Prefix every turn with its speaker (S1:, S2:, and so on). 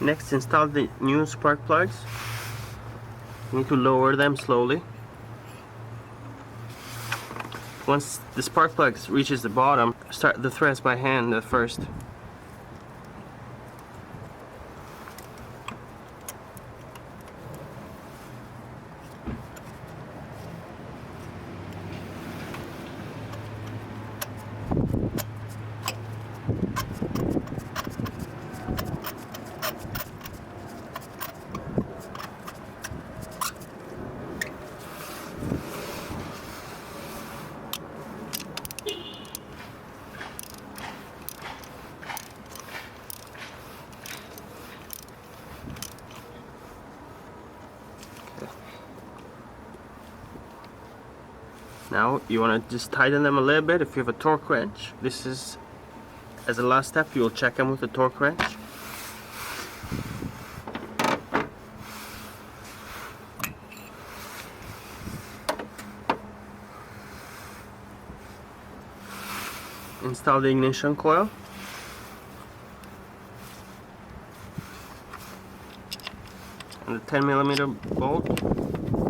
S1: Next, install the new spark plugs. You need to lower them slowly. Once the spark plug reaches the bottom, start the threads by hand at first. Now you want to just tighten them a little bit. If you have a torque wrench, this is, as a last step, you will check them with a torque wrench. Install the ignition coil. And the 10mm bolt.